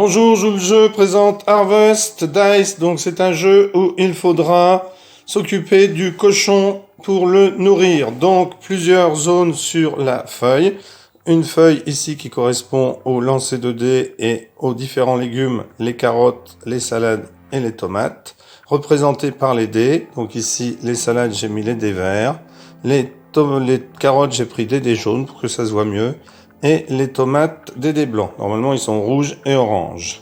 Bonjour, joue le jeu présente Harvest Dice. Donc c'est un jeu où il faudra s'occuper du cochon pour le nourrir. Donc plusieurs zones sur la feuille. Une feuille ici qui correspond au lancer de dés et aux différents légumes, les carottes, les salades et les tomates, représentées par les dés. Donc ici les salades j'ai mis les dés verts, les carottes j'ai pris des dés jaunes pour que ça se voit mieux, et les tomates des dés blancs. Normalement ils sont rouges et oranges.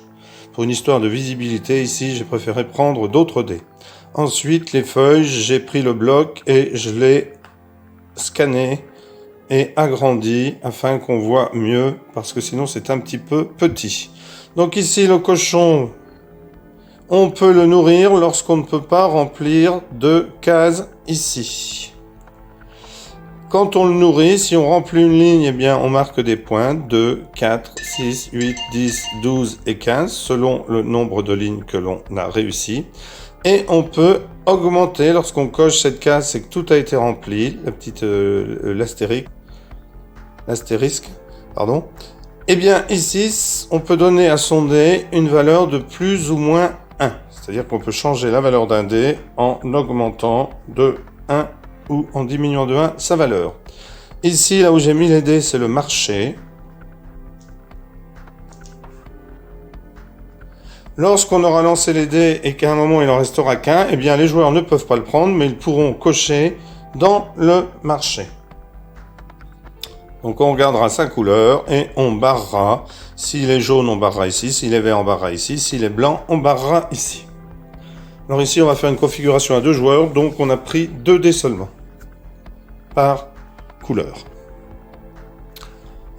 Pour une histoire de visibilité ici j'ai préféré prendre d'autres dés. Ensuite les feuilles, j'ai pris le bloc et je l'ai scanné et agrandi afin qu'on voit mieux parce que sinon c'est un petit peu petit. Donc ici le cochon, on peut le nourrir lorsqu'on ne peut pas remplir de cases ici. Quand on le nourrit, si on remplit une ligne, eh bien on marque des points, 2, 4, 6, 8, 10, 12 et 15, selon le nombre de lignes que l'on a réussi. Et on peut augmenter lorsqu'on coche cette case, c'est que tout a été rempli, la petite l'astérisque, pardon. Eh bien ici, on peut donner à son dé une valeur de plus ou moins 1. C'est-à-dire qu'on peut changer la valeur d'un dé en augmentant de 1 ou en diminuant de 1 sa valeur. Ici, là où j'ai mis les dés, c'est le marché. Lorsqu'on aura lancé les dés et qu'à un moment il en restera qu'un, eh bien les joueurs ne peuvent pas le prendre, mais ils pourront cocher dans le marché. Donc on regardera sa couleur et on barrera. S'il est jaune, on barrera ici. S'il est vert, on barrera ici. S'il est blanc, on barrera ici. Alors ici, on va faire une configuration à 2 joueurs, donc on a pris 2 dés seulement par couleur.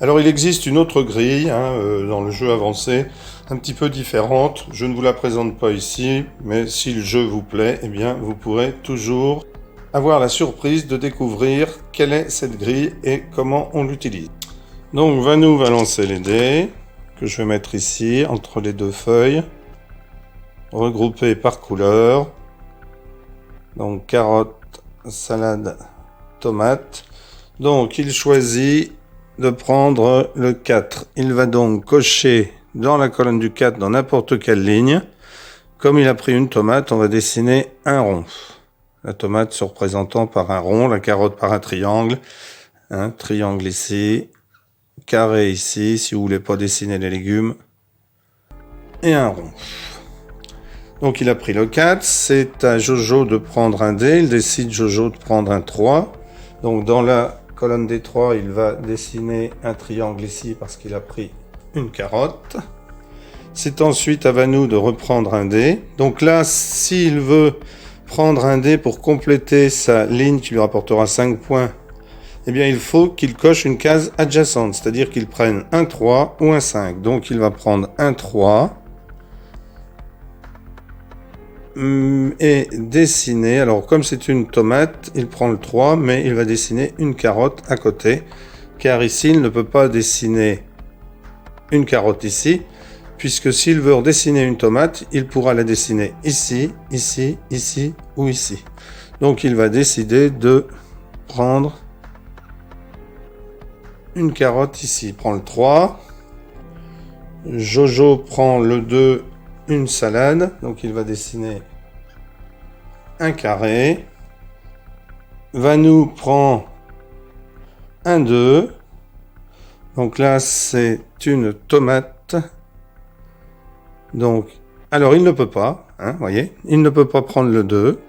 Alors il existe une autre grille dans le jeu avancé, un petit peu différente. Je ne vous la présente pas ici, mais si le jeu vous plaît, eh bien vous pourrez toujours avoir la surprise de découvrir quelle est cette grille et comment on l'utilise. Donc Vanou va lancer les dés, que je vais mettre ici, entre les 2 feuilles, regroupées par couleur. Donc carotte, salade, tomate. Donc il choisit de prendre le 4. Il va donc cocher dans la colonne du 4 dans n'importe quelle ligne. Comme il a pris une tomate, on va dessiner un rond. La tomate se représentant par un rond, la carotte par un triangle. Un triangle ici, carré ici, si vous voulez pas dessiner les légumes. Et un rond. Donc il a pris le 4, c'est à Jojo de prendre un dé, il décide Jojo de prendre un 3. Donc dans la colonne des 3, il va dessiner un triangle ici parce qu'il a pris une carotte. C'est ensuite à Vanou de reprendre un dé. Donc là, s'il veut prendre un dé pour compléter sa ligne qui lui rapportera 5 points, eh bien il faut qu'il coche une case adjacente, c'est-à-dire qu'il prenne un 3 ou un 5. Donc il va prendre un 3. Et dessiner, alors comme c'est une tomate, il prend le 3, mais il va dessiner une carotte à côté, car ici il ne peut pas dessiner une carotte ici, puisque s'il veut redessiner une tomate, il pourra la dessiner ici, ici, ici ou ici. Donc il va décider de prendre une carotte ici. Il prend le 3, Jojo prend le 2, une salade, donc il va dessiner un carré. Vanou prend un 2, donc là c'est une tomate. Donc, alors il ne peut pas, voyez, il ne peut pas prendre le 2,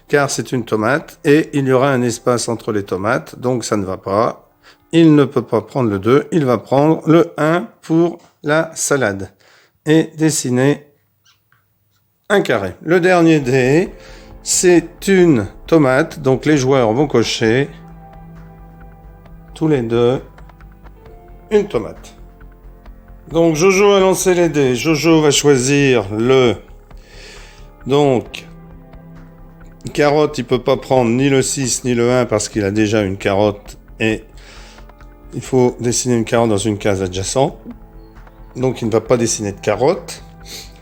car c'est une tomate, et il y aura un espace entre les tomates, donc ça ne va pas. Il ne peut pas prendre le 2, il va prendre le 1 pour la salade. Et dessiner un carré. Le dernier dé, c'est une tomate, donc les joueurs vont cocher tous les 2 une tomate. Donc Jojo a lancé les dés, Jojo va choisir le... Donc, carotte, il peut pas prendre ni le 6 ni le 1 parce qu'il a déjà une carotte et il faut dessiner une carotte dans une case adjacente. Donc il ne va pas dessiner de carotte.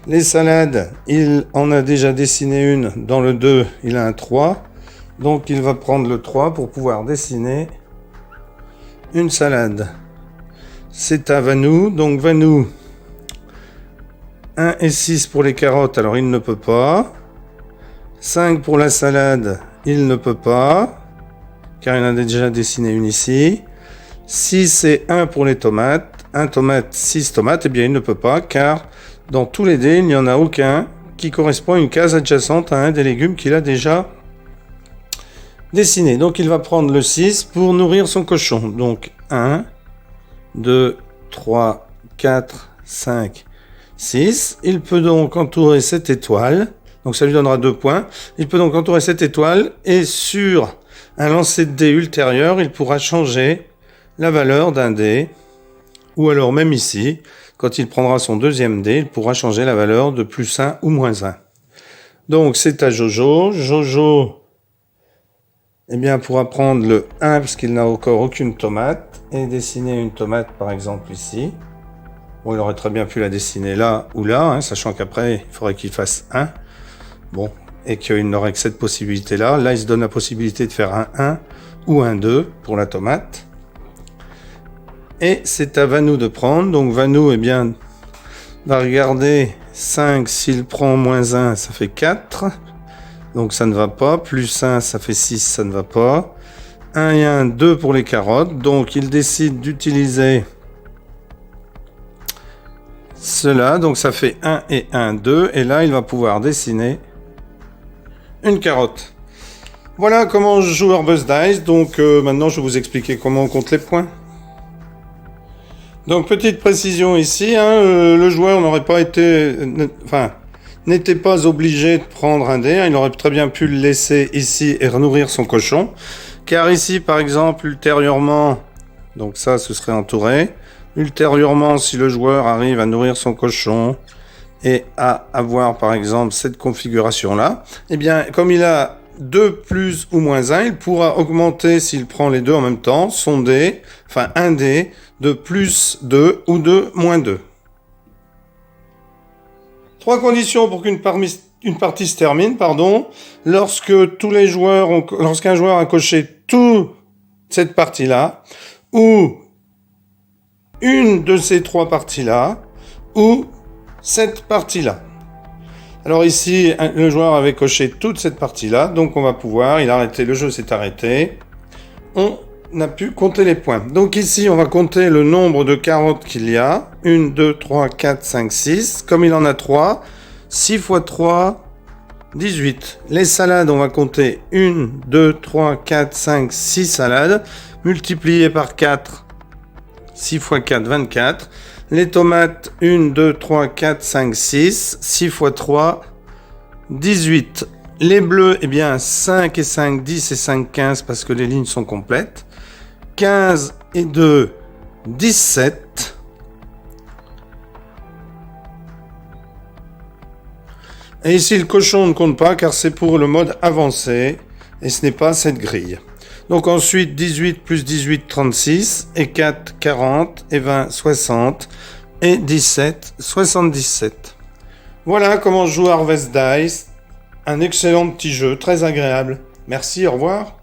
Les salades, il en a déjà dessiné une. Dans le 2, il a un 3. Donc il va prendre le 3 pour pouvoir dessiner une salade. C'est à Vanou. Donc Vanou 1 et 6 pour les carottes, alors il ne peut pas. 5 pour la salade, il ne peut pas, car il en a déjà dessiné une ici. 6 et 1 pour les tomates. 1 tomate, 6 tomates, eh bien il ne peut pas, car dans tous les dés, il n'y en a aucun qui correspond à une case adjacente à un des légumes qu'il a déjà dessiné. Donc il va prendre le 6 pour nourrir son cochon. Donc 1, 2, 3, 4, 5, 6. Il peut donc entourer cette étoile. Donc ça lui donnera 2 points. Il peut donc entourer cette étoile et sur un lancer de dés ultérieur, il pourra changer la valeur d'un dé. Ou alors même ici, quand il prendra son deuxième dé, il pourra changer la valeur de plus 1 ou moins 1. Donc c'est à Jojo. Jojo, eh bien, pourra prendre le 1 parce qu'il n'a encore aucune tomate et dessiner une tomate par exemple ici. Bon, il aurait très bien pu la dessiner là ou là, hein, sachant qu'après il faudrait qu'il fasse 1. Bon, et qu'il n'aurait que cette possibilité-là. Là, il se donne la possibilité de faire un 1 ou un 2 pour la tomate. Et c'est à Vanou de prendre. Donc Vanou, eh bien, va regarder 5. S'il prend moins 1, ça fait 4. Donc ça ne va pas. Plus 1, ça fait 6, ça ne va pas. 1 et 1, 2 pour les carottes. Donc il décide d'utiliser cela. Donc ça fait 1 et 1, 2. Et là, il va pouvoir dessiner une carotte. Voilà comment je joue Harvest Dice. Donc maintenant, je vais vous expliquer comment on compte les points. Donc petite précision ici, hein, le joueur n'était pas obligé de prendre un dé, hein, il aurait très bien pu le laisser ici et renourrir son cochon, car ici par exemple ultérieurement, donc ça ce serait entouré, ultérieurement si le joueur arrive à nourrir son cochon et à avoir par exemple cette configuration là, eh bien comme il a 2 plus ou moins 1, il pourra augmenter s'il prend les deux en même temps, son dé, enfin un dé, de plus 2 ou de moins 2. 3 conditions pour qu'une partie se termine, lorsqu'un joueur a coché toute cette partie-là, ou une de ces 3 parties-là, ou cette partie-là. Alors ici, le joueur avait coché toute cette partie-là, donc on va pouvoir, le jeu s'est arrêté, on a pu compter les points. Donc ici, on va compter le nombre de carottes qu'il y a, 1, 2, 3, 4, 5, 6, comme il en a 3, 6 x 3, 18. Les salades, on va compter 1, 2, 3, 4, 5, 6 salades, multipliées par 4, 6 x 4, 24. Les tomates, 1, 2, 3, 4, 5, 6. 6 x 3, 18. Les bleus, eh bien, 5 et 5, 10 et 5, 15, parce que les lignes sont complètes. 15 et 2, 17. Et ici, le cochon ne compte pas, car c'est pour le mode avancé, et ce n'est pas cette grille. Donc ensuite, 18 plus 18, 36, et 4, 40, et 20, 60, et 17, 77. Voilà comment joue Harvest Dice. Un excellent petit jeu, très agréable. Merci, au revoir.